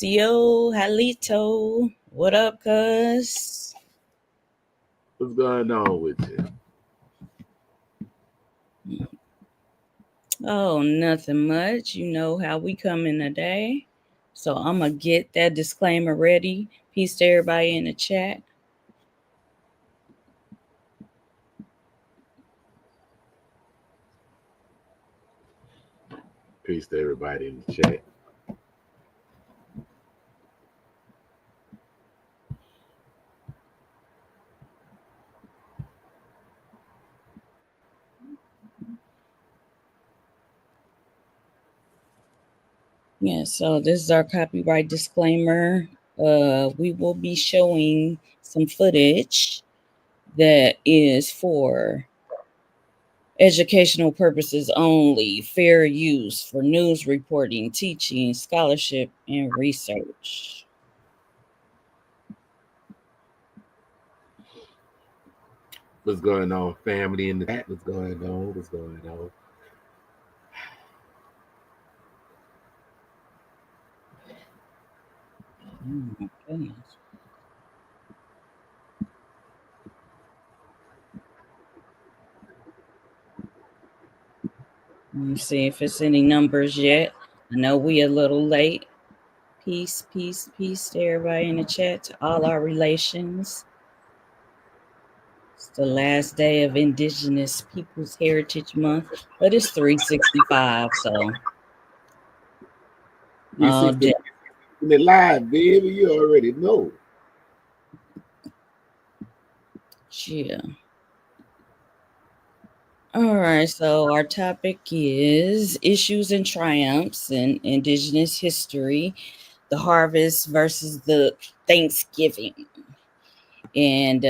Yo, Halito. What up, cuz? What's going on with you? Oh, nothing much. You know how we come in today. So I'm going to get that disclaimer ready. Peace to everybody in the chat. Peace to everybody in the chat. Yeah, so this is our copyright disclaimer. We will be showing some footage that is for educational purposes only, fair use for news reporting, teaching, scholarship, and research. What's going on, family in the chat? What's going on? What's going on? Oh my goodness. Let me see if it's any numbers yet. I know we a little late. Peace, peace, peace to everybody in the chat, to all our relations. It's the last day of Indigenous Peoples Heritage Month, but it's 365, so all day. 360 in the live, baby. You already know. Yeah. All right, so our topic is issues and triumphs in Indigenous history, the harvest versus the Thanksgiving. And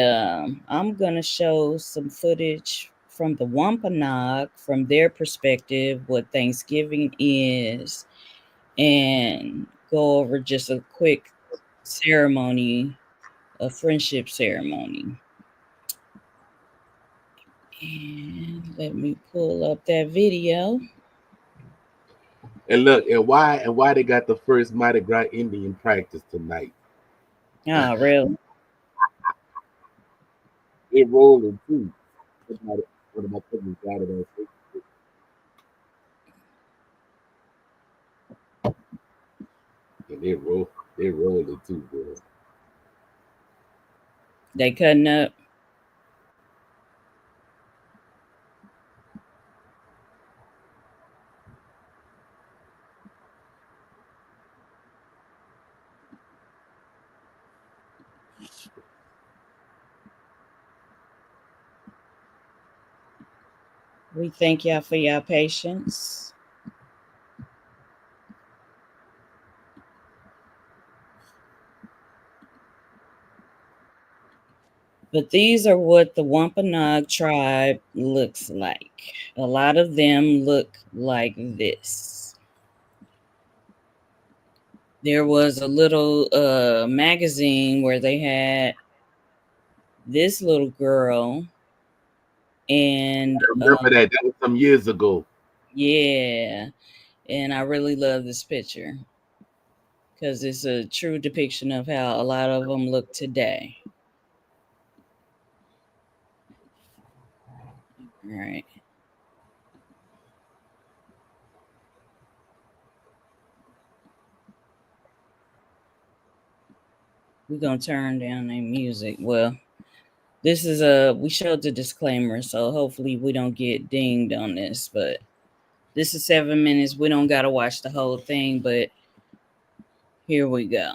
I'm going to show some footage from the Wampanoag, from their perspective, what Thanksgiving is, and go over just a quick ceremony, a friendship ceremony. And let me pull up that video. And look, and why they got the first Mardi Gras Indian practice tonight? Oh, really? They're rolling too. One of my cousins got it on Facebook. And they're rolling too, bro. They cutting up. We thank y'all for your patience. But these are what the Wampanoag tribe looks like. A lot of them look like this. There was a little magazine where they had this little girl, and I remember that was some years ago. yeah, and I really love this picture because it's a true depiction of how a lot of them look today. All right. We're gonna turn down their music. Well, this is we showed the disclaimer, so hopefully we don't get dinged on this, but this is 7 minutes. We don't gotta watch the whole thing, but here we go.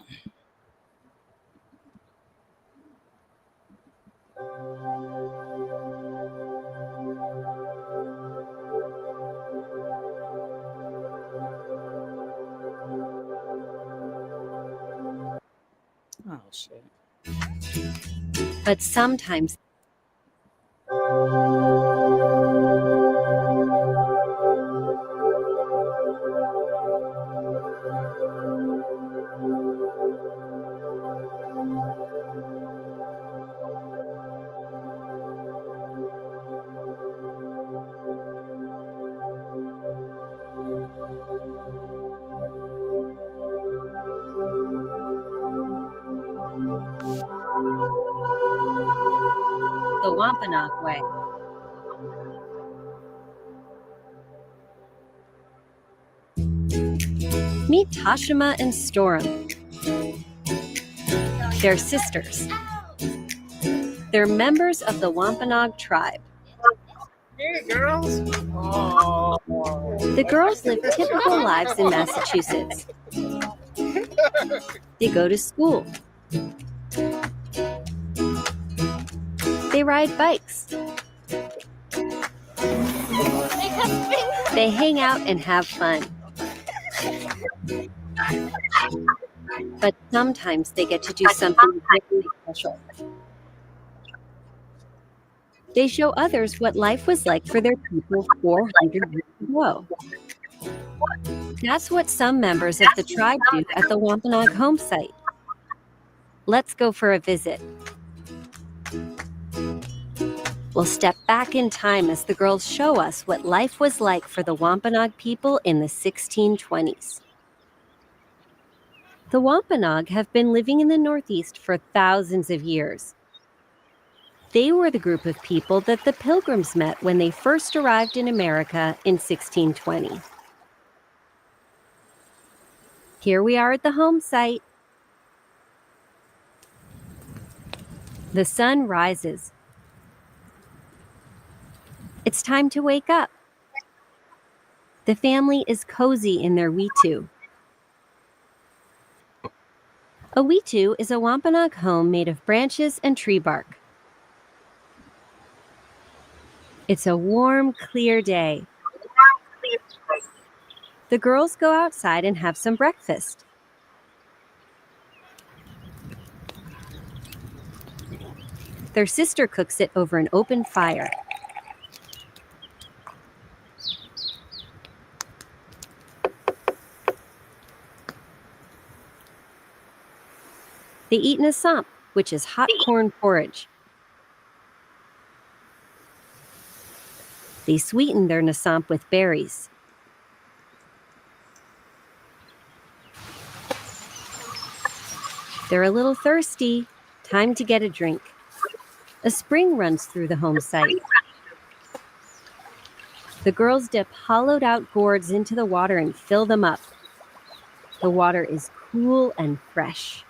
Oh shit. But sometimes Wampanoag way. Meet Tashima and Storm. They're sisters. They're members of the Wampanoag tribe. Hey, girls. Oh. The girls live typical lives in Massachusetts. They go to school. They ride bikes. They hang out and have fun. But sometimes they get to do something really special. They show others what life was like for their people 400 years ago. That's what some members of the tribe do at the Wampanoag home site. Let's go for a visit. We'll step back in time as the girls show us what life was like for the Wampanoag people in the 1620s. The Wampanoag have been living in the Northeast for thousands of years. They were the group of people that the Pilgrims met when they first arrived in America in 1620. Here we are at the home site. The sun rises. It's time to wake up. The family is cozy in their weetu. A weetu is a Wampanoag home made of branches and tree bark. It's a warm, clear day. The girls go outside and have some breakfast. Their sister cooks it over an open fire. They eat nassamp, which is hot corn porridge. They sweeten their nassamp with berries. They're a little thirsty. Time to get a drink. A spring runs through the home site. The girls dip hollowed-out gourds into the water and fill them up. The water is cool and fresh.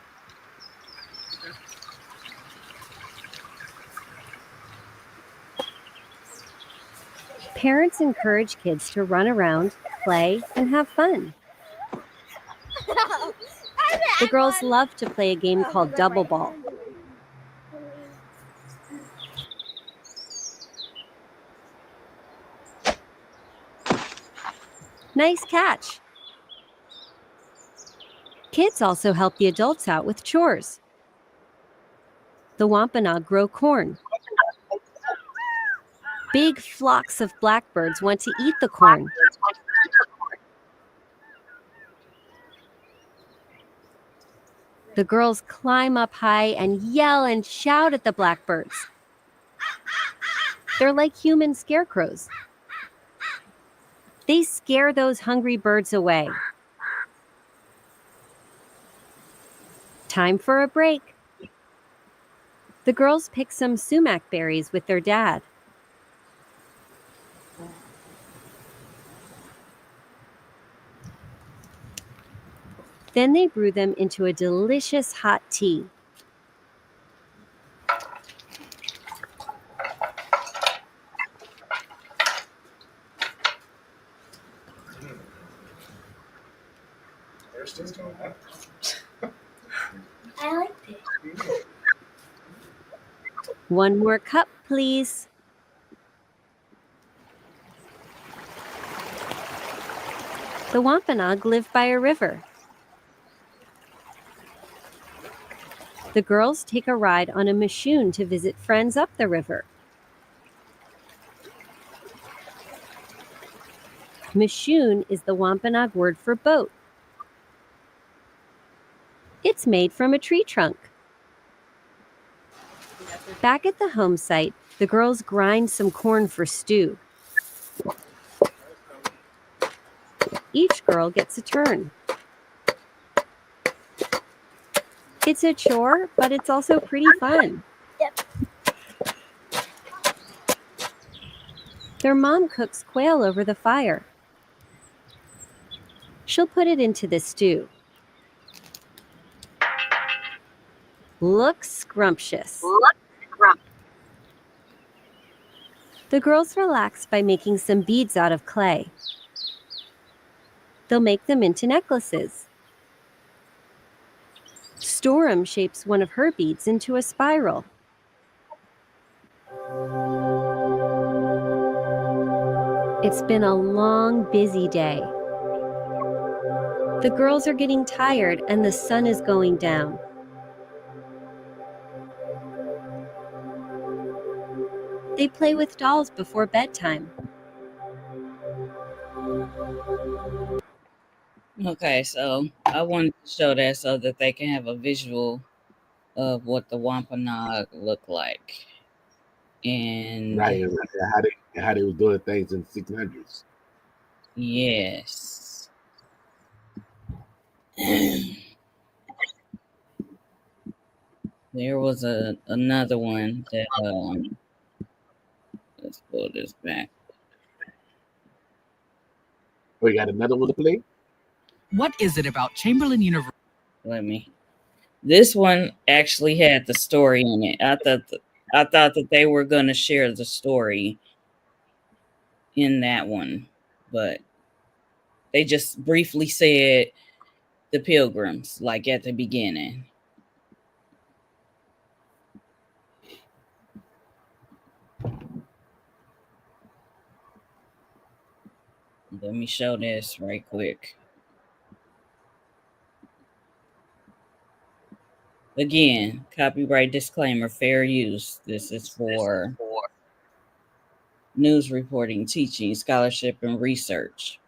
Parents encourage kids to run around, play, and have fun. The girls love to play a game called double ball. Nice catch. Kids also help the adults out with chores. The Wampanoag grow corn. Big flocks of blackbirds want to eat the corn. The girls climb up high and yell and shout at the blackbirds. They're like human scarecrows. They scare those hungry birds away. Time for a break. The girls pick some sumac berries with their dad. Then they brew them into a delicious hot tea. I like this. One more cup, please. The Wampanoag live by a river. The girls take a ride on a mashoon to visit friends up the river. Mashoon is the Wampanoag word for boat. It's made from a tree trunk. Back at the home site, the girls grind some corn for stew. Each girl gets a turn. It's a chore, but it's also pretty fun. Yep. Their mom cooks quail over the fire. She'll put it into the stew. Looks scrumptious. The girls relax by making some beads out of clay. They'll make them into necklaces. Storm shapes one of her beads into a spiral. It's been a long, busy day. The girls are getting tired and the sun is going down. They play with dolls before bedtime. Okay, so I wanted to show that so that they can have a visual of what the Wampanoag look like. And Right, how they was doing things in the 600s. yes. There was another one that let's pull this back. We got another one to play. What is it about Chamberlain University? This one actually had the story in it. I thought that they were gonna share the story in that one, but they just briefly said the Pilgrims, like at the beginning. Let me show this right quick. Again, copyright disclaimer, fair use. This is for news reporting, teaching, scholarship, and research.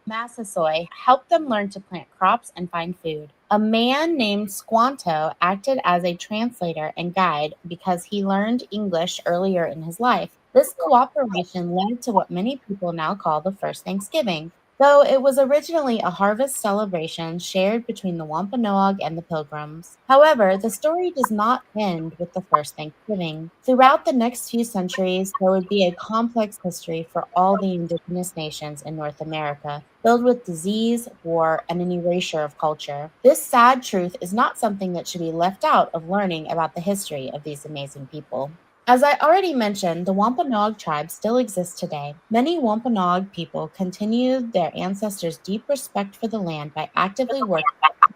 Massasoit helped them learn to plant crops and find food. A man named Squanto acted as a translator and guide because he learned English earlier in his life. This cooperation led to what many people now call the first Thanksgiving, though it was originally a harvest celebration shared between the Wampanoag and the Pilgrims. However, the story does not end with the first Thanksgiving. Throughout the next few centuries, there would be a complex history for all the indigenous nations in North America, filled with disease, war, and an erasure of culture. This sad truth is not something that should be left out of learning about the history of these amazing people. As I already mentioned, the Wampanoag tribe still exists today. Many Wampanoag people continue their ancestors' deep respect for the land by actively working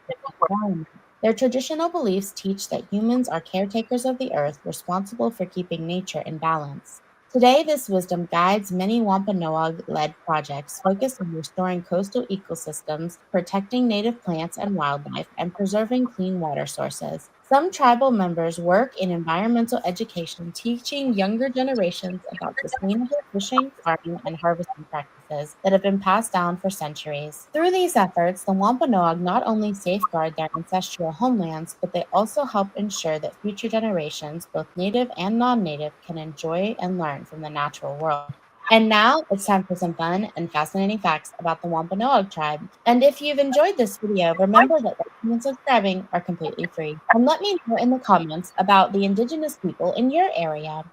with the environment. Their traditional beliefs teach that humans are caretakers of the earth, responsible for keeping nature in balance. Today, this wisdom guides many Wampanoag-led projects focused on restoring coastal ecosystems, protecting native plants and wildlife, and preserving clean water sources. Some tribal members work in environmental education, teaching younger generations about sustainable fishing, farming, and harvesting practices that have been passed down for centuries. Through these efforts, the Wampanoag not only safeguard their ancestral homelands, but they also help ensure that future generations, both native and non-native, can enjoy and learn from the natural world. And now it's time for some fun and fascinating facts about the Wampanoag tribe. And if you've enjoyed this video, remember that liking and subscribing are completely free. And let me know in the comments about the indigenous people in your area.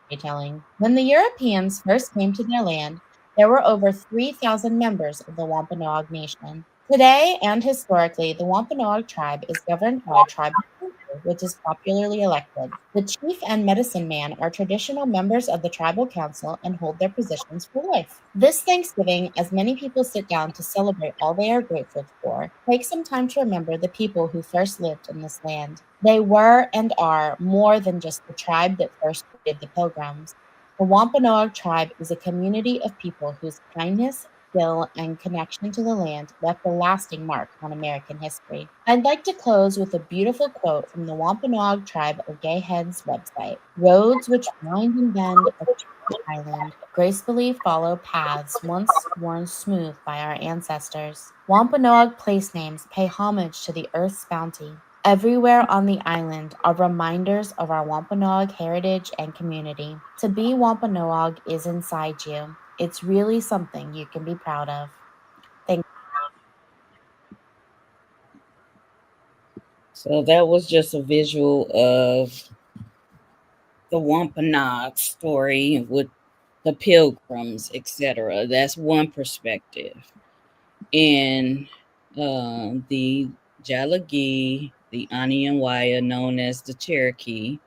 Storytelling. When the Europeans first came to their land, there were over 3,000 members of the Wampanoag Nation. Today and historically, the Wampanoag tribe is governed by a tribal council, which is popularly elected. The chief and medicine man are traditional members of the tribal council and hold their positions for life. This Thanksgiving, as many people sit down to celebrate all they are grateful for, take some time to remember the people who first lived in this land. They were and are more than just the tribe that first greeted the pilgrims. The Wampanoag tribe is a community of people whose kindness, skill, and connection to the land left a lasting mark on American history. I'd like to close with a beautiful quote from the Wampanoag tribe of Gay Heads website. Roads which wind and bend across the island gracefully follow paths once worn smooth by our ancestors. Wampanoag place names pay homage to the earth's bounty. Everywhere on the island are reminders of our Wampanoag heritage and community. To be Wampanoag is inside you. It's really something you can be proud of. Thank So that was just a visual of the Wampanoag story with the pilgrims, etc. That's one perspective. And the Jalagi, the Anianwaya, known as the Cherokee,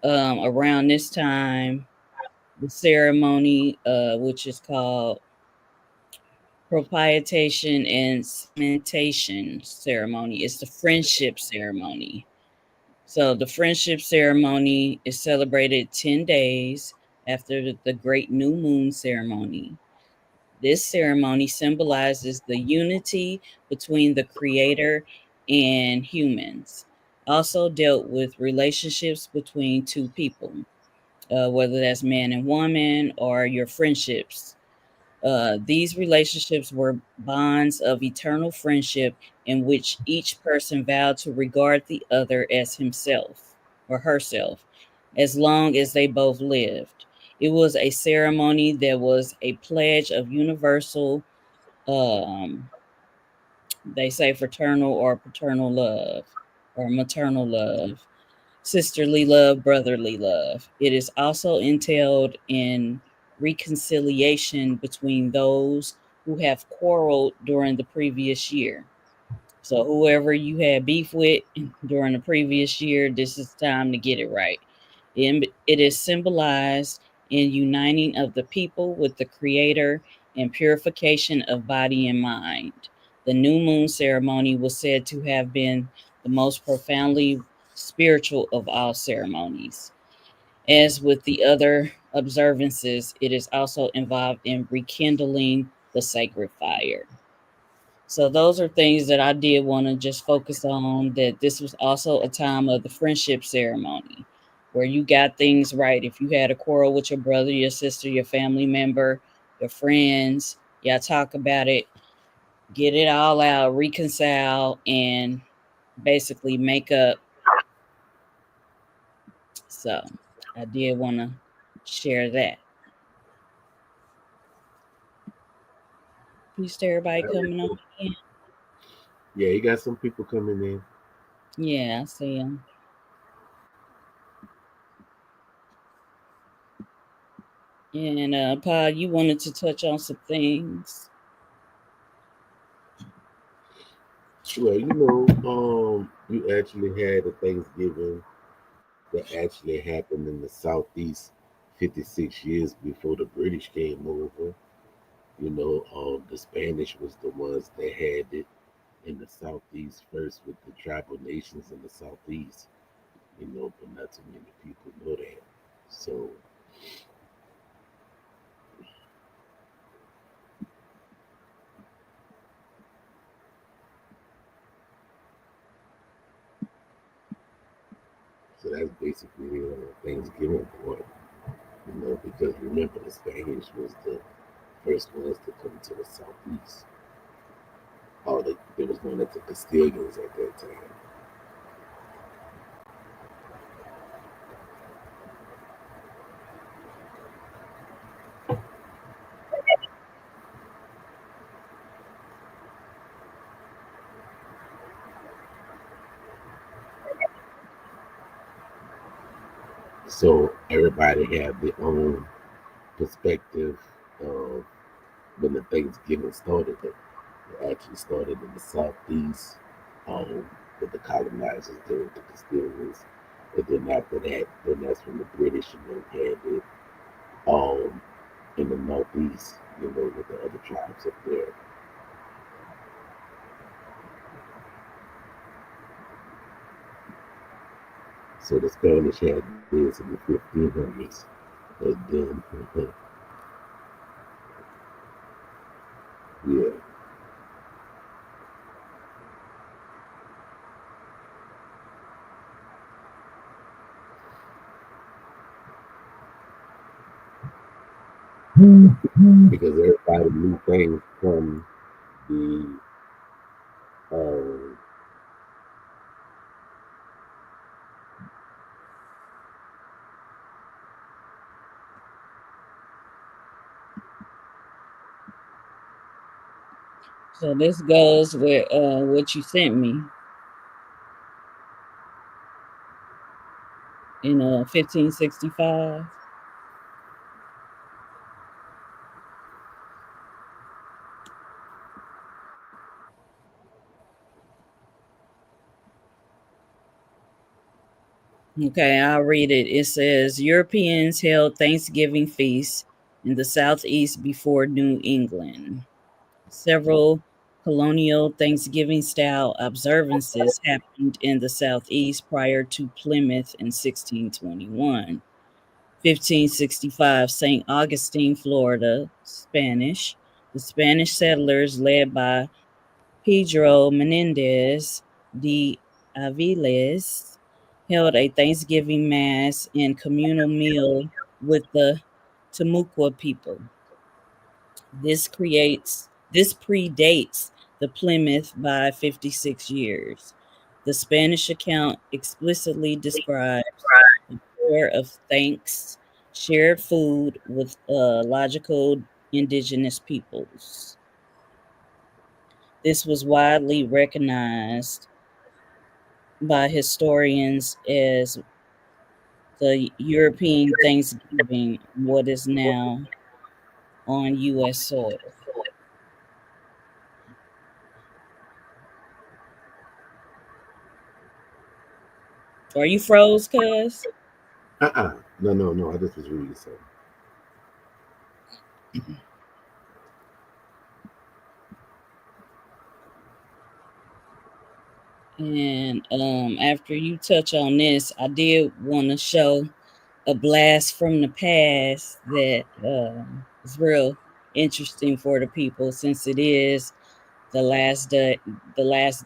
around this time, the ceremony, which is called propitiation and cementation ceremony, is the friendship ceremony. So the friendship ceremony is celebrated 10 days after the Great New Moon ceremony. This ceremony symbolizes the unity between the Creator and humans. Also dealt with relationships between two people, whether that's man and woman or your friendships. These relationships were bonds of eternal friendship in which each person vowed to regard the other as himself or herself as long as they both lived. It was a ceremony that was a pledge of universal, um, they say, fraternal or paternal love or maternal love, sisterly love, brotherly love. It is also entailed in reconciliation between those who have quarreled during the previous year. So whoever you had beef with during the previous year, this is time to get it right. It is symbolized in uniting of the people with the Creator and purification of body and mind. The new moon ceremony was said to have been the most profoundly spiritual of all ceremonies. As with the other observances, it is also involved in rekindling the sacred fire. So those are things that I did want to just focus on, that this was also a time of the friendship ceremony where you got things right. If you had a quarrel with your brother, your sister, your family member, your friends, y'all talk about it, get it all out, reconcile, and basically make up. So I did want to share that. Peace to everybody coming on in. Yeah, you got some people coming in. Yeah, I see them. And Pod, you wanted to touch on some things. Well, you actually had a Thanksgiving that actually happened in the Southeast 56 years before the British came over. The Spanish was the ones that had it in the Southeast first with the tribal nations in the Southeast, but not too many people know that. So, So that's basically Thanksgiving part, because remember the Spanish was the first ones to come to the southeast. They was known as the Castilians at that time. So everybody had their own perspective of when the Thanksgiving started. It actually started in the southeast, with the colonizers there with the Castilians. And then after that, then that's when the British had it um, in the northeast, with the other tribes up there. So the Spanish had this in the 1500s. But then, yeah, because everybody knew things from the um, So this goes with what you sent me in 1565. Okay, I'll read it. It says Europeans held Thanksgiving feasts in the southeast before New England. Several colonial Thanksgiving style observances happened in the southeast prior to Plymouth in 1621. 1565, St. Augustine, Florida, Spanish. The Spanish settlers, led by Pedro Menendez de Aviles, held a Thanksgiving mass and communal meal with the Timucua people. This predates the Plymouth by 56 years. The Spanish account explicitly describes a prayer of thanks, shared food with logical indigenous peoples. This was widely recognized by historians as the European Thanksgiving, what is now on U.S. soil. Are you froze, cuz? no. I just was reading something. And after you touch on this, I did want to show a blast from the past that is real interesting for the people, since it is the last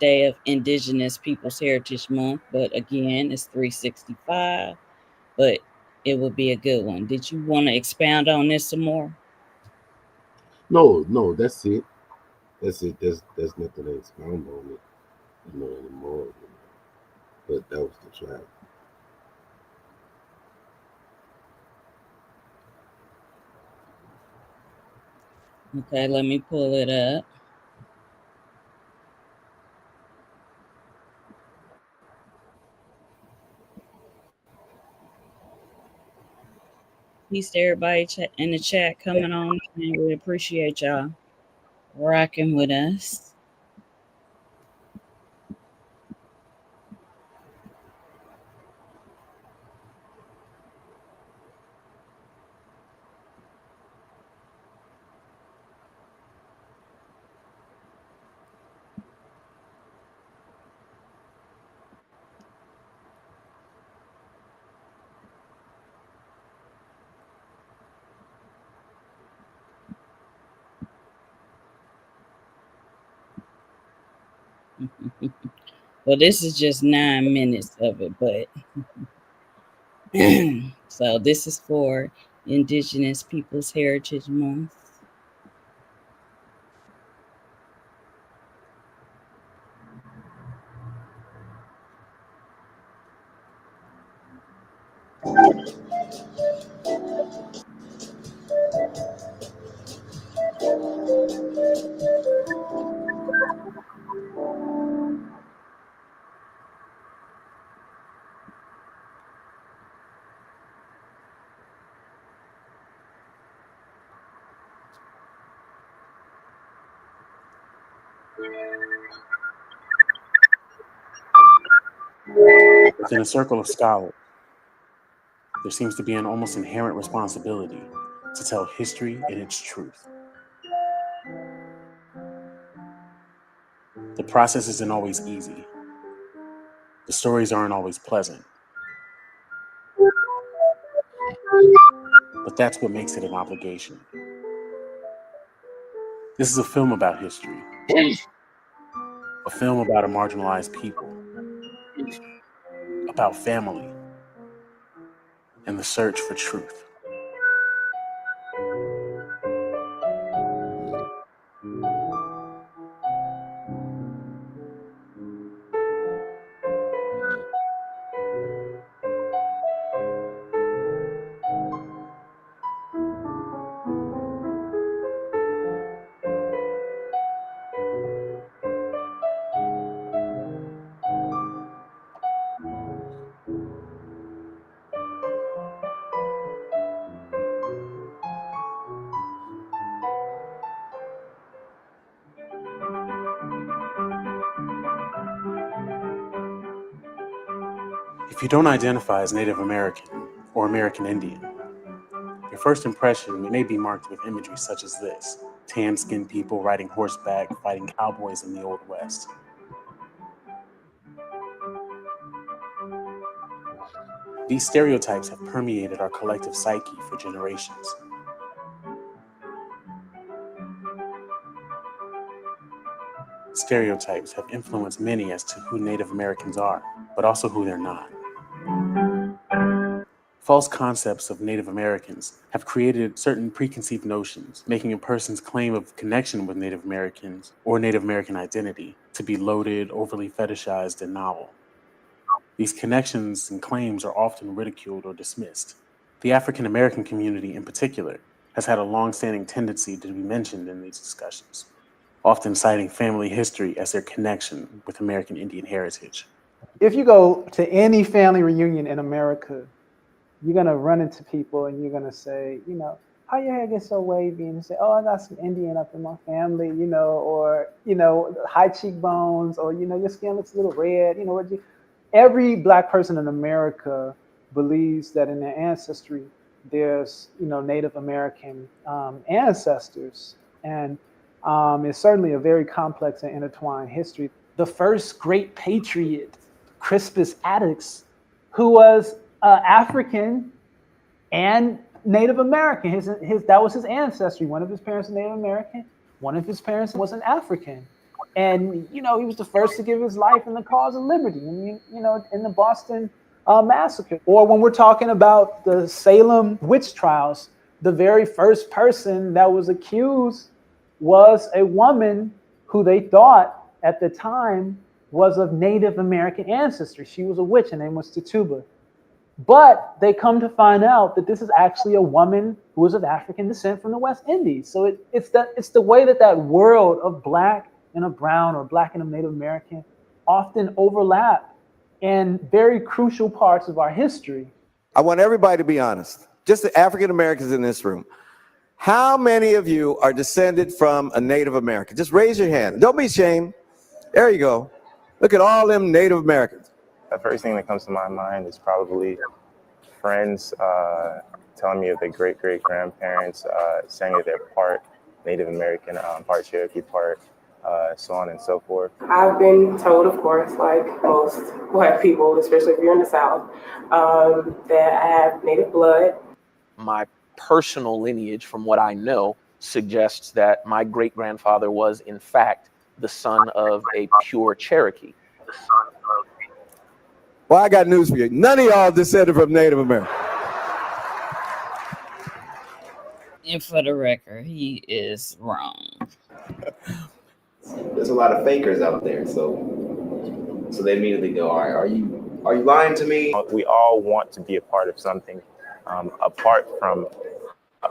day of Indigenous Peoples Heritage Month. But again, it's 365, but it would be a good one. Did you want to expound on this some more? No, that's it. That's it. There's nothing to expound on it, anymore. But that was the track. Okay, let me pull it up. Peace to everybody in the chat coming on. And we appreciate y'all rocking with us. Well, this is just 9 minutes of it, but So this is for Indigenous Peoples Heritage Month. Within a circle of scholars, there seems to be an almost inherent responsibility to tell history in its truth. The process isn't always easy. The stories aren't always pleasant. But that's what makes it an obligation. This is a film about history. A film about a marginalized people. About family. And the search for truth. If you don't identify as Native American or American Indian, your first impression may be marked with imagery such as this: tan-skinned people riding horseback, fighting cowboys in the Old West. These stereotypes have permeated our collective psyche for generations. Stereotypes have influenced many as to who Native Americans are, but also who they're not. False concepts of Native Americans have created certain preconceived notions, making a person's claim of connection with Native Americans or Native American identity to be loaded, overly fetishized, and novel. These connections and claims are often ridiculed or dismissed. The African American community in particular has had a long-standing tendency to be mentioned in these discussions, often citing family history as their connection with American Indian heritage. If you go to any family reunion in America, you're gonna run into people and you're gonna say, how your hair gets so wavy? And you say, oh, I got some Indian up in my family, or, high cheekbones, or, your skin looks a little red, every Black person in America believes that in their ancestry, there's, Native American ancestors. And it's certainly a very complex and intertwined history. The first great patriot, Crispus Attucks, who was African and Native American. That was his ancestry. One of his parents was Native American. One of his parents was an African. And, he was the first to give his life in the cause of liberty, in the Boston Massacre. Or when we're talking about the Salem witch trials, the very first person that was accused was a woman who they thought at the time was of Native American ancestry. She was a witch. Her name was Tituba. But they come to find out that this is actually a woman who was of African descent from the West Indies. So it's the way that world of Black and of brown, or Black and of Native American, often overlap in very crucial parts of our history. I want everybody to be honest. Just the African Americans in this room. How many of you are descended from a Native American? Just raise your hand. Don't be ashamed. There you go. Look at all them Native Americans. The first thing that comes to my mind is probably friends telling me of their great-great-grandparents saying that they're part Native American, part Cherokee, part so on and so forth. I've been told, of course, like most Black people, especially if you're in the South, that I have Native blood. My personal lineage, from what I know, suggests that my great-grandfather was, in fact, the son of a pure Cherokee. Well, I got news for you. None of y'all descended from Native American. And for the record, he is wrong. There's a lot of fakers out there, so they immediately go, all right, are you lying to me? We all want to be a part of something apart from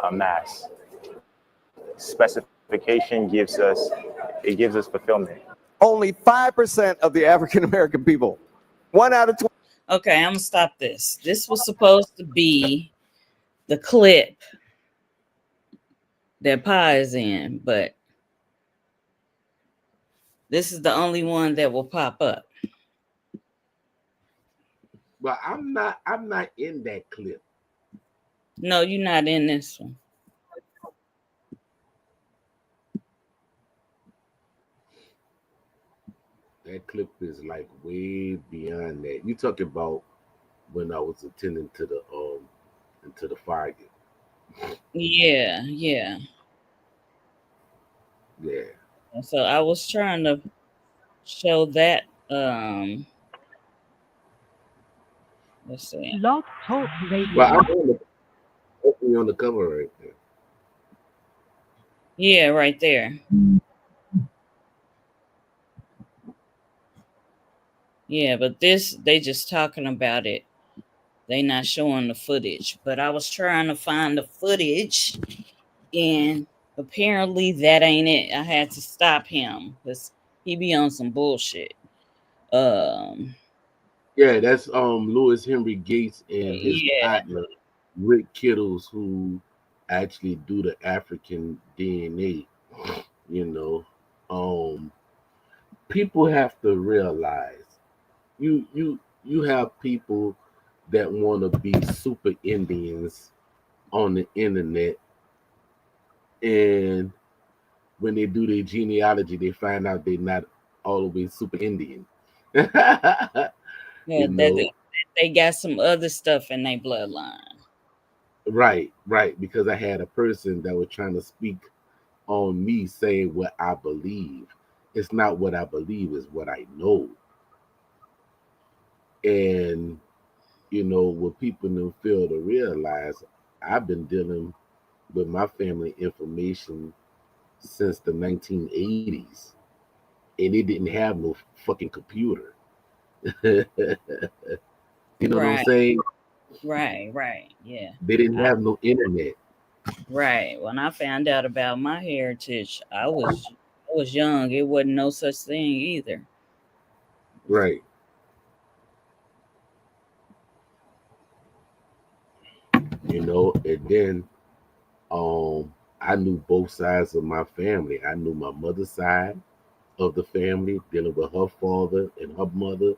a mass. Specification gives us fulfillment. Only 5% of the African American people. 1 out of 20. Okay, I'm gonna stop this. This was supposed to be the clip that Pie is in, but this is the only one that will pop up. But I'm not in that clip. No, you're not in this one. That clip is like way beyond that. You talking about when I was attending to the fire. Yeah. So I was trying to show that. Let's see. Well, I'm on the cover right there. Yeah, right there. Yeah, but this, they just talking about it. They not showing the footage. But I was trying to find the footage, and apparently that ain't it. I had to stop him because he be on some bullshit. Yeah, that's Louis Henry Gates and his partner Rick Kittles, who actually do the African DNA. You know, people have to realize you have people that want to be super Indians on the internet, and when they do their genealogy, they find out they're not always super Indian. Yeah, they got some other stuff in their bloodline. Right. Because I had a person that was trying to speak on me saying what I believe. It's not what I believe, it's what I know. And what people don't fail to realize, I've been dealing with my family information since the 1980s, and it didn't have no fucking computer. You know what I'm saying? Right. Yeah. They didn't have no internet. Right. When I found out about my heritage, I was young. It wasn't no such thing either. Right. And then I knew both sides of my family. I knew my mother's side of the family, dealing with her father and her mother,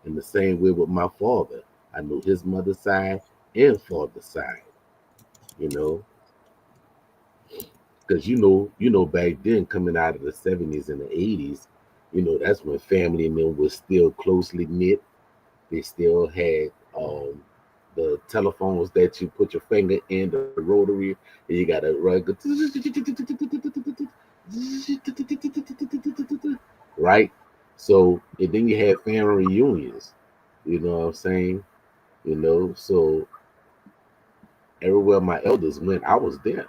and the same way with my father. I knew his mother's side and father's side. Because back then, coming out of the 70s and the 80s, that's when family and them was still closely knit. They still had the telephones that you put your finger in, the rotary, and you got to run, right? So, and then you had family reunions. You know what I'm saying? So everywhere my elders went, I was there.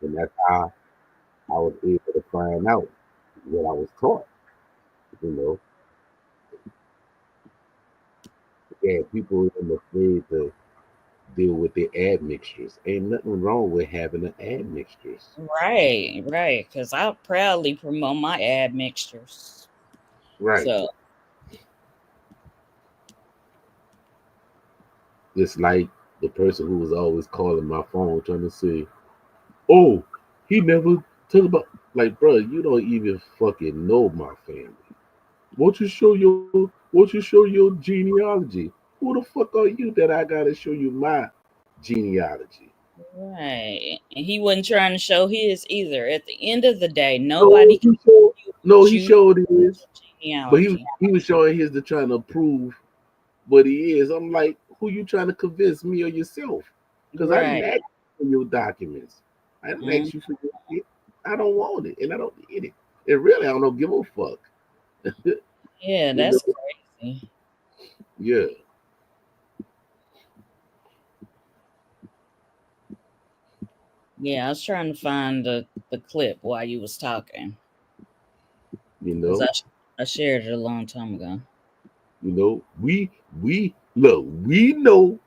And that's how I was able to find out what I was taught. Yeah, people are afraid to deal with their admixtures. Ain't nothing wrong with having the admixtures. Right. Because I proudly promote my admixtures. Right. So it's like the person who was always calling my phone trying to say, "Oh, he never talk about," like, bro, you don't even fucking know my family. Won't you show your genealogy? Who the fuck are you that I gotta show you my genealogy? right. And he wasn't trying to show his either. At the end of the day, nobody he showed his, but he was showing his to trying to prove what he is. I'm like, who you trying to convince, me or yourself? Because I didn't ask for your documents. I didn't ask you for your shit. I don't want it, and I don't need it. And really, I don't give a fuck. Yeah, You know? that's crazy. Yeah. Yeah, I was trying to find the clip while you was talking You because know. I shared it a long time ago. You know. We look. We know.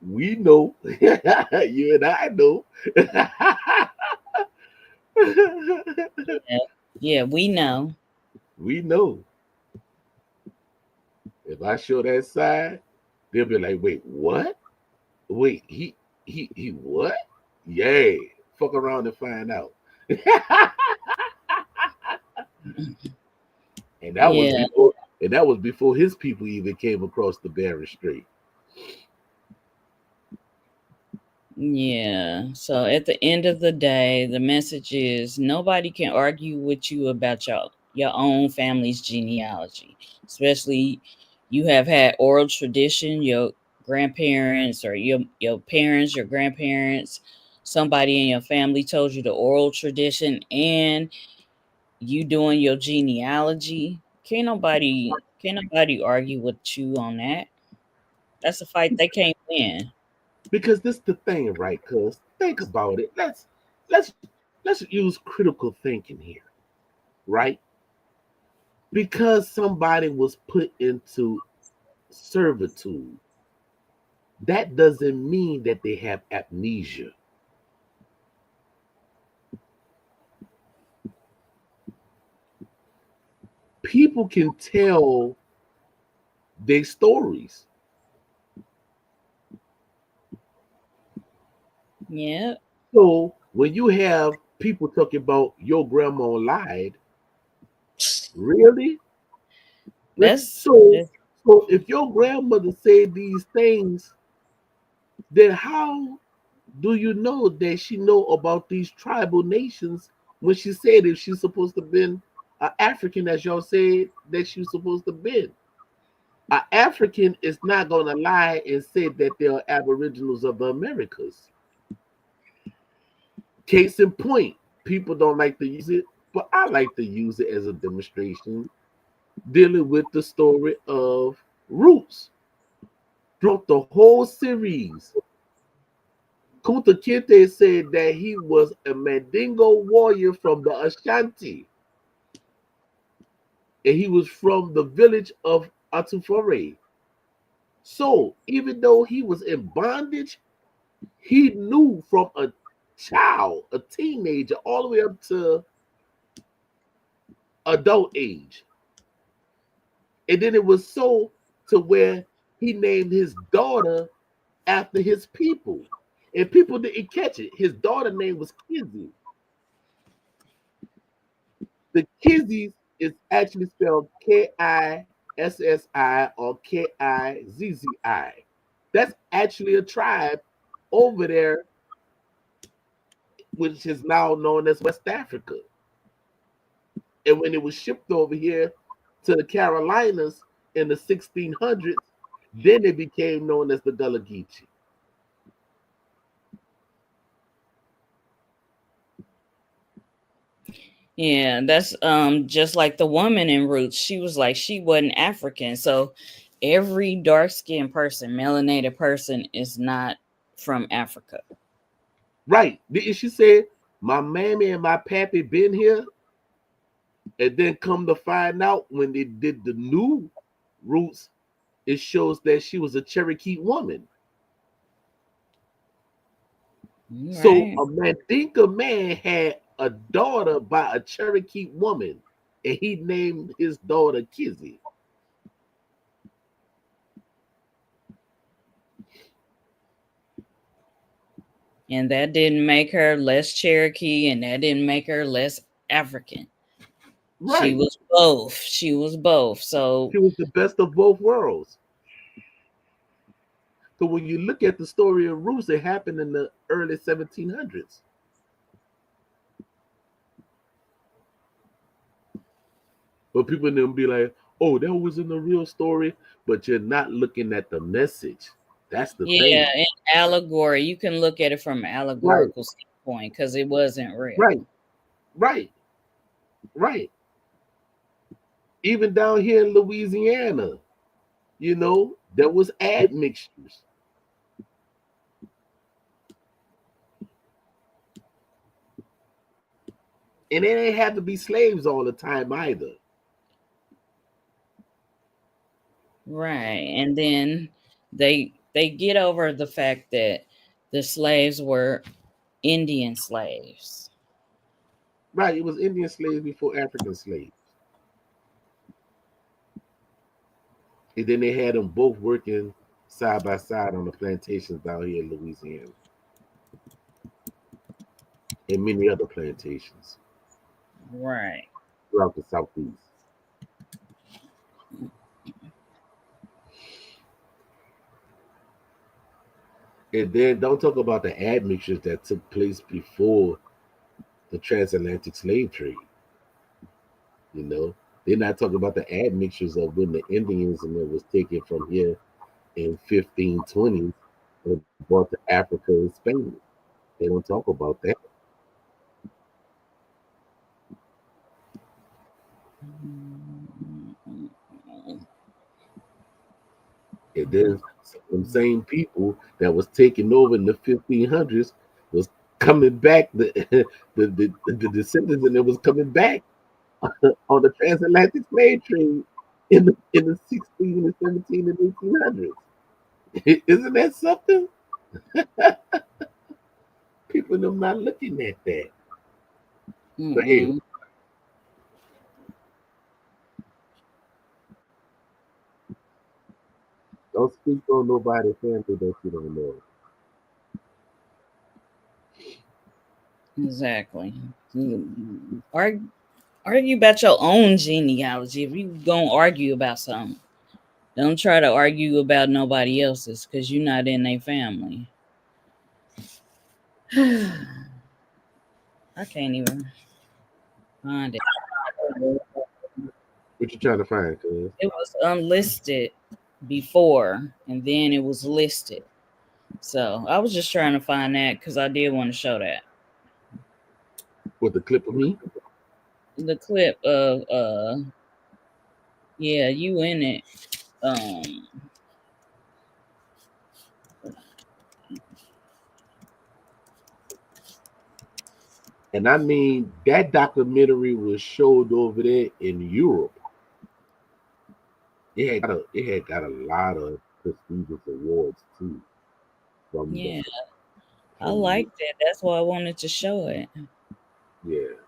You and I know. Yeah, yeah, we know. We know. If I show that side, they'll be like, "Wait, what? Wait, he what? Yay! Fuck around and find out." And that was Yeah, before. And that was before his people even came across the Bering Strait. yeah. So at the end of the day, the message is nobody can argue with you about your own family's genealogy, especially you have had oral tradition, your grandparents or your parents, your grandparents, somebody in your family told you the oral tradition and you doing your genealogy. Can't nobody argue with you on that. That's a fight they can't win. Because this the thing, right? Cuz think about it. Let's let's use critical thinking here, right? Because somebody was put into servitude, that doesn't mean that they have amnesia. People can tell their stories. Yeah, So when you have people talking about your grandma lied, really? that's So so if your grandmother said these things, then how do you know that she know about these tribal nations when she said if she's supposed to been an African, as y'all said that she's supposed to been? An African is not gonna lie and say that they are aboriginals of the Americas. Case in point, people don't like to use it, but I like to use it as a demonstration dealing with the story of Roots. Throughout the whole series, Kunta Kinte said that he was a Mandingo warrior from the Ashanti, and he was from the village of Atufare. So even though he was in bondage, he knew from a child, a teenager, all the way up to adult age. And then it was so to where he named his daughter after his people. And people didn't catch it. His daughter name was Kizzy. The Kizzy is actually spelled Kissi or Kizzi. That's actually a tribe over there, which is now known as West Africa. And when it was shipped over here to the Carolinas in the 1600s, then it became known as the Gullah Geechee. yeah, that's just like the woman in Roots. She was like she wasn't African. So every dark skinned person, melanated person is not from Africa. Right. Didn't she say, my mammy and my pappy been here? And then come to find out when they did the new Roots, it shows that she was a Cherokee woman. So Right. a Mandinka man had a daughter by a Cherokee woman, and he named his daughter Kizzy. And that didn't make her less Cherokee and that didn't make her less African. She Right. was both. She was both. So She was the best of both worlds. So when you look at the story of Roots, it happened in the early 1700s. But people then be like, oh, that wasn't a real story, but you're not looking at the message. That's the yeah, thing. and allegory. You can look at it from an Right, allegorical standpoint because it wasn't real. right, right, right. Even down here in Louisiana, there was admixtures. And they didn't have to be slaves all the time either. Right. And then they get over the fact that the slaves were Indian slaves. Right, it was Indian slaves before African slaves. And then they had them both working side by side on the plantations down here in Louisiana and many other plantations Right. throughout the Southeast. And then don't talk about the admixtures that took place before the transatlantic slave trade. They're not talking about the admixtures of when the Indians and it was taken from here in 1520s and brought to Africa and Spain. They don't talk about that. And then some same people that was taken over in the 1500s was coming back. The descendants and it was coming back on the transatlantic slave trade in the 16 and 17 and 1800s. Isn't that something? People them not looking at that. But anyway, don't speak on nobody's family that you don't know. Exactly. Argue about your own genealogy. If you gonna argue about something, don't try to argue about nobody else's because you're not in their family. I can't even find it. What you trying to find, cuz? It was unlisted before, and then it was listed. So I was just trying to find that because I did want to show that. With the clip of me? The clip of yeah, you in it. And I mean that documentary was showed over there in Europe. It had got a lot of prestigious awards too from Yeah, I from the liked it. That's why I wanted to show it. yeah.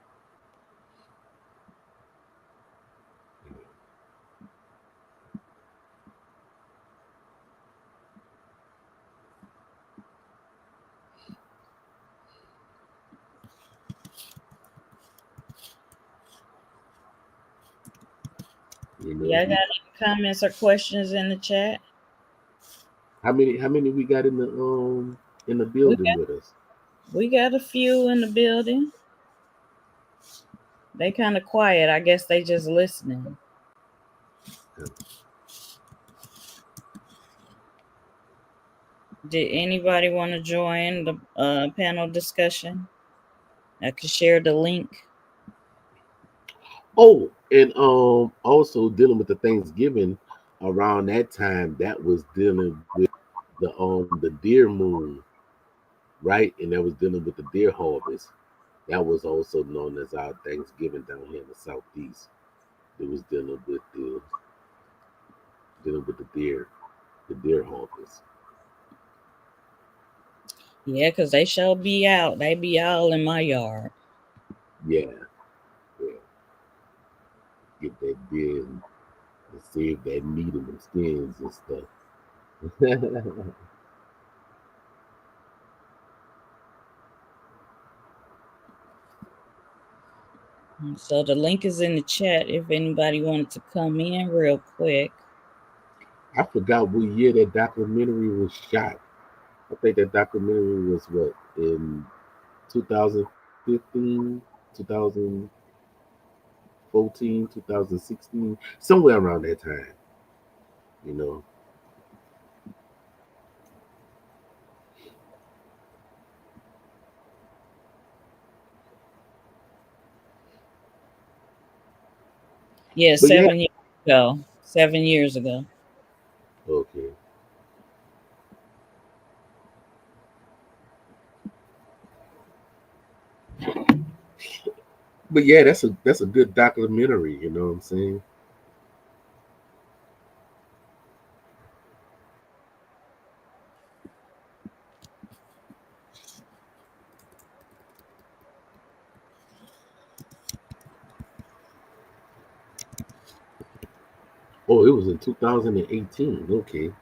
Y'all got any comments or questions in the chat? How many we got in the building with us? We got a few in the building. They kind of quiet. I guess they just listening. Did anybody want to join the panel discussion? I could share the link. Oh, and also dealing with the Thanksgiving around that time, that was dealing with the deer moon, right? And that was dealing with the deer harvest. That was also known as our Thanksgiving down here in the Southeast. It was dealing with the deer harvest. Yeah, because they shall be out. They be all in my yard. Yeah. Get that deer and save that meat and them skins and stuff. So the link is in the chat if anybody wanted to come in real quick. I forgot what year that documentary was shot. I think that documentary was what, in 2015, 2014, 2016, somewhere around that time. You know. Yeah, 7 years ago. 7 years ago. Okay. But yeah, that's a good documentary. You know what I'm saying? Oh, it was in 2018. Okay.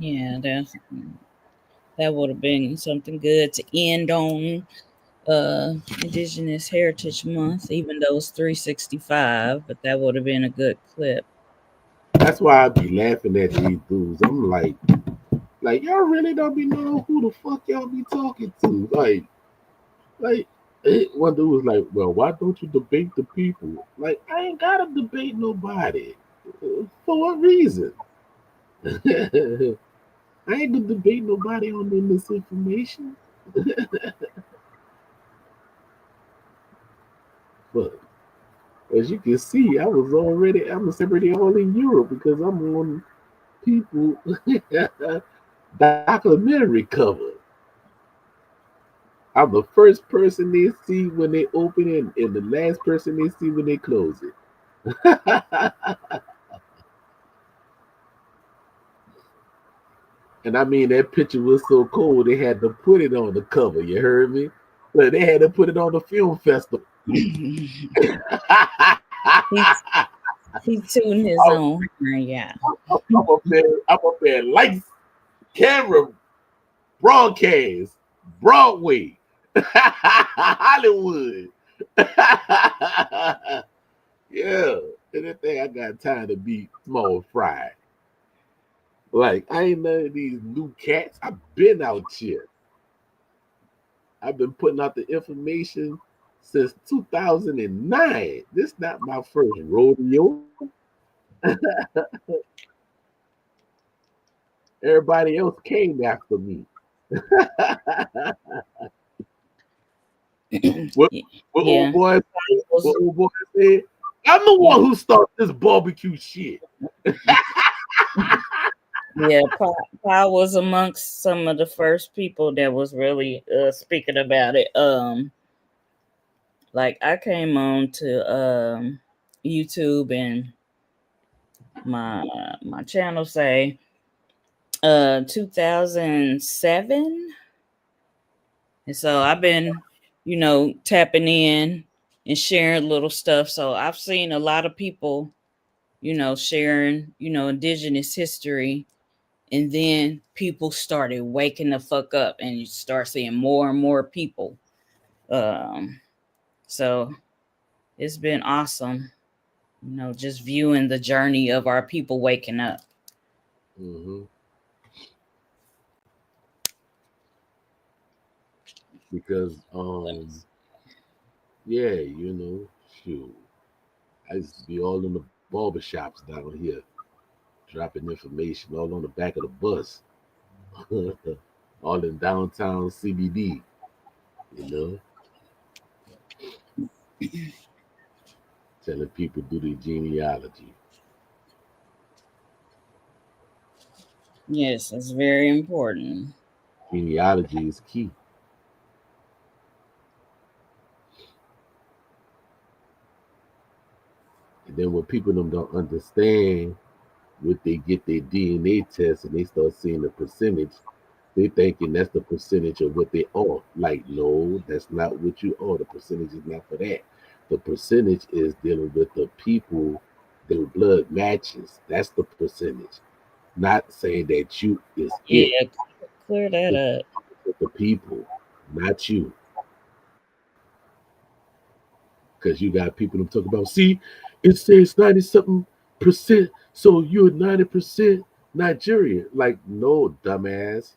Yeah, that would have been something good to end on. Indigenous Heritage Month, even though it's 365, but that would have been a good clip. That's why I be laughing at these dudes. I'm like y'all really don't be knowing who the fuck y'all be talking to. One dude was like, "Well, why don't you debate the people?" Like, I ain't gotta debate nobody. For what reason? I ain't gonna debate nobody on the misinformation. But as you can see, I'm a celebrity all in Europe because I'm on people documentary cover. I'm the first person they see when they open it and the last person they see when they close it. And I mean, that picture was so cool, they had to put it on the cover. You heard me? But they had to put it on the film festival. He's he's tooting his own horn, yeah. I'm up there, lights, camera, broadcast, Broadway, Hollywood. Yeah, anything I got time to be small fry. Like, I ain't none of these new cats. I've been out here. I've been putting out the information since 2009. This not my first rodeo. Everybody else came after me. what, what old Yeah. boy said? I'm the one who started this barbecue shit. Yeah, Pa was amongst some of the first people that was really speaking about it. Like I came on to YouTube and my channel say 2007, and so I've been tapping in and sharing little stuff. So I've seen a lot of people sharing indigenous history, and then people started waking the fuck up and you start seeing more and more people. um so it's been awesome, just viewing the journey of our people waking up. Mm-hmm. Because yeah, shoot. I used to be all in the barber shops down here, dropping information all on the back of the bus, all in downtown CBD, you know, telling people do their genealogy. Yes, it's very important. Genealogy is key. And then when people them don't understand what they get their DNA test and they start seeing the percentage, they thinking that's the percentage of what they are. Like, no, that's not what you are. The percentage is not for that. The percentage is dealing with the people their blood matches. That's the percentage. Not saying that you is it. Yeah, clear that It's up. the people, not you. Because you got people that talk about, see, it says 90 something percent, so you're 90% Nigerian. Like, no, dumbass.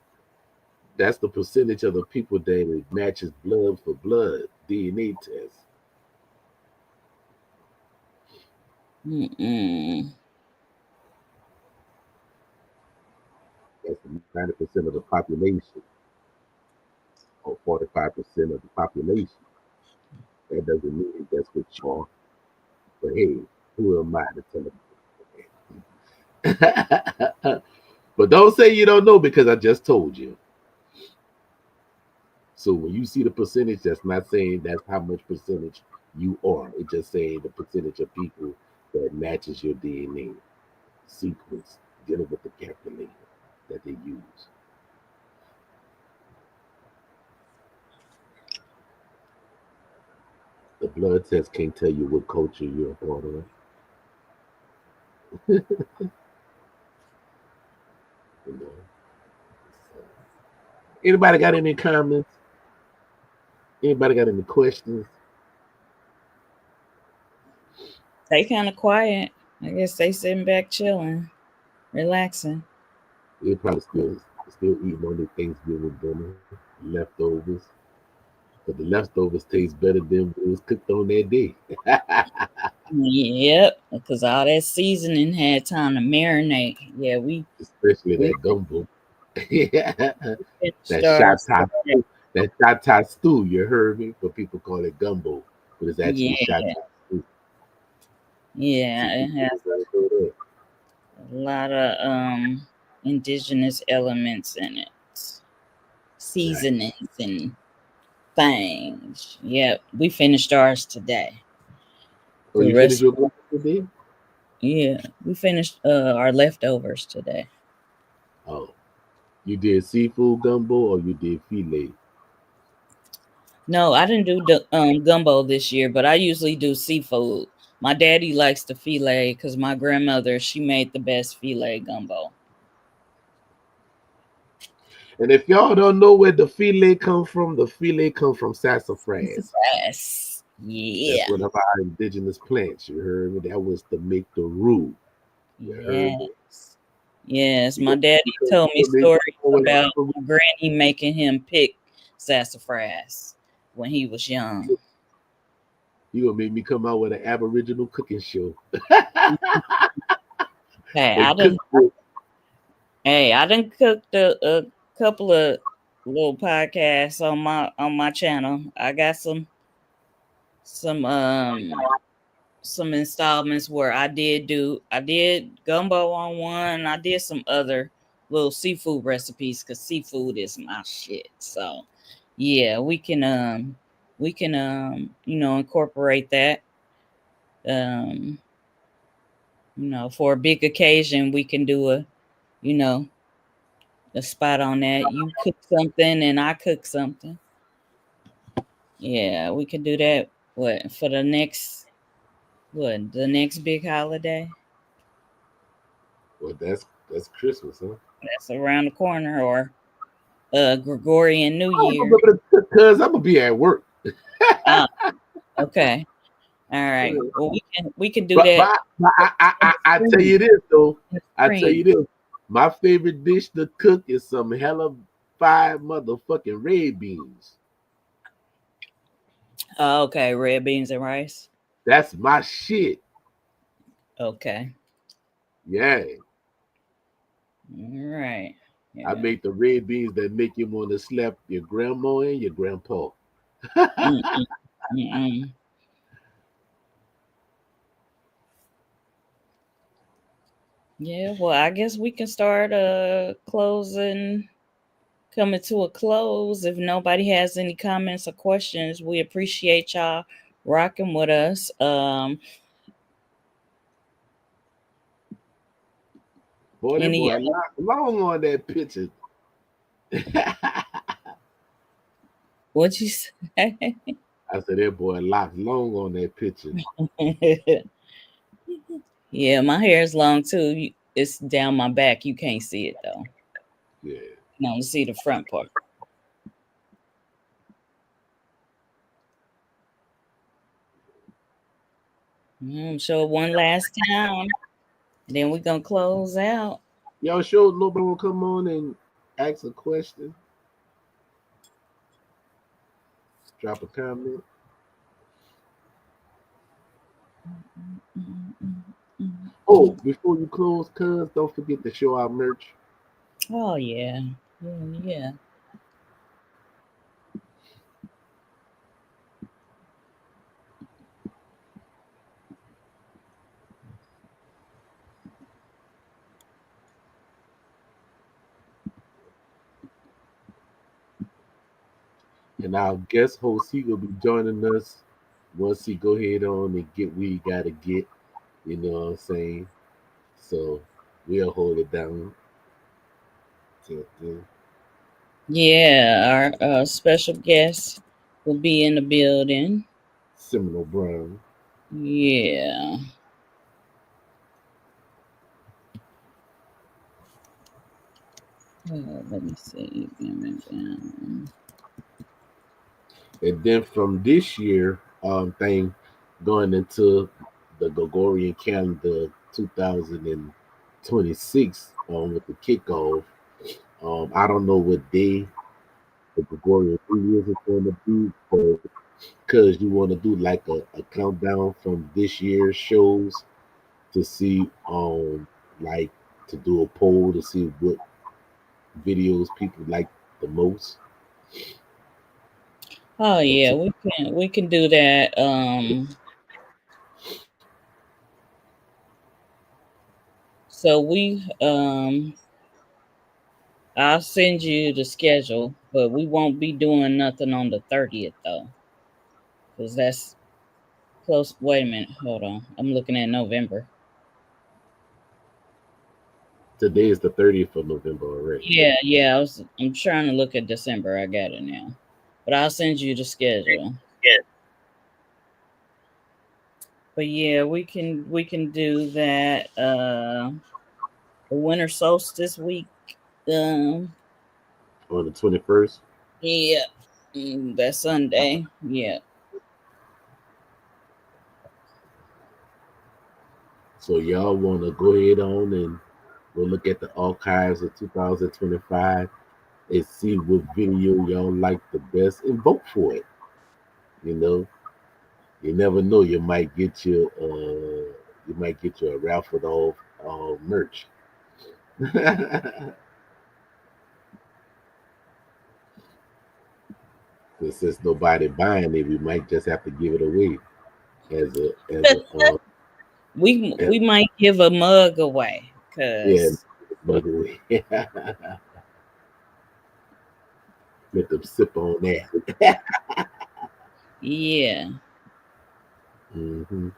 That's the percentage of the people that it matches blood for blood, DNA test. Mm-mm. 90% of the population or 45% of the population. That doesn't mean that's what you are. But hey, who am I to tell them? But don't say you don't know because I just told you. So when you see the percentage, that's not saying that's how much percentage you are. It's just saying the percentage of people that matches your DNA sequence dealing with the calculator that they use. The blood test can't tell you what culture you're a part of. You know. So, anybody got any comments? Anybody got any questions? They kind of quiet. I guess they sitting back chilling, relaxing. They probably still eating on their Thanksgiving dinner, leftovers. But the leftovers taste better than it was cooked on that day. Yep, because all that seasoning had time to marinate. Yeah, Especially we that gumbo. that finished ours. shot stew. That shot stew, you heard me? But people call it gumbo, but it's actually shot Yeah, stew. yeah, See, it people has don't know that. a lot of indigenous elements in it, Right. seasonings and things. Yep, we finished ours today. Oh, The you finished rest, your gumbo today? yeah, we finished our leftovers today. Oh, you did seafood gumbo or you did filet? No, I didn't do gumbo this year, but I usually do seafood. My daddy likes the filet because my grandmother, she made the best filet gumbo. And if y'all don't know where the filet come from, the filet come from sassafras. Yes. That's Yeah. one of our indigenous plants. You heard me? That was to make the roux. You heard me? Yes. Yes. You My gonna, daddy you gonna, told me you gonna make me stories come with about my granny making him pick sassafras when he was young. you gonna make me come out with an Aboriginal cooking show. Hey, and cook with I done cooked a couple of little podcasts on my channel. I got some some installments where I did gumbo on one. I did some other little seafood recipes because seafood is my shit. So yeah, we can incorporate that. Um, for a big occasion we can do you know, a spot on that. You cook something and I cook something. Yeah, we can do that. What for the next big holiday? well, that's Christmas, huh? That's around the corner, or Gregorian New I don't Year. know, because I'm gonna be at work. Ah, okay. All right. Well, we can do But, that I tell you this though. in the I tell you spring. this. My favorite dish to cook is some hella fried motherfucking red beans. Oh, okay, red beans and rice. That's my shit. Okay. Yeah. All right. I Yeah. make the red beans that make you want to slap your grandma and your grandpa. Mm-mm, mm-mm. Yeah. Well, I guess we can start closing, coming to a close. If nobody has any comments or questions, we appreciate y'all rocking with us. Boy, that Any boy long on that picture. what you say? I said that boy locked long on that picture. Yeah, my hair is long too. It's down my back. You can't see it though. Yeah. You can only see the front part. Show it one last time. Then we're gonna close out. Y'all sure nobody will come on and ask a question? Drop a comment. Oh, before you close, cuz don't forget to show our merch. Oh yeah. Yeah. And our guest host, he will be joining us once he go ahead on and get where he gotta get. You know what I'm saying? So we'll hold it down. Yeah, our special guest will be in the building. Seminole Brown. Yeah. Let me see. And then from this year thing going into the Gregorian calendar 2026 with the kickoff. I don't know what day the Gregorian New Year's is going to be, but because you want to do like a countdown from this year's shows to see like to do a poll to see what videos people like the most. Oh So yeah, we can do that. So I'll send you the schedule, but we won't be doing nothing on the 30th though, because that's close. Wait a minute, hold on. I'm looking at November. today is the 30th of November already. Yeah. I'm trying to look at December. I got it now, but I'll send you the schedule. Yeah. But yeah, we can do that. The winter solstice week. Um, On the 21st. yeah, that Sunday. Yeah. So y'all want to go ahead on and go look at the archives of 2025 and see what video y'all like the best and vote for it. You know, you never know. You might get your raffled off merch. Since nobody buying it, we might just have to give it away as a We might give a mug away, yeah, cause by the way. Let them sip on that. yeah. hmm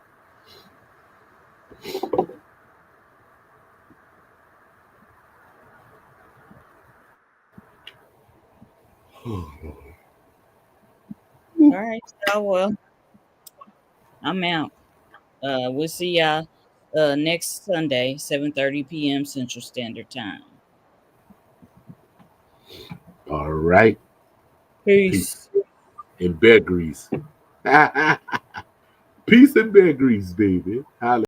All right, so well, I'm out. We'll see y'all next Sunday, 7:30 p.m. Central Standard Time. All right. Peace Peace. and bear grease. Peace and bear grease, baby. Holla.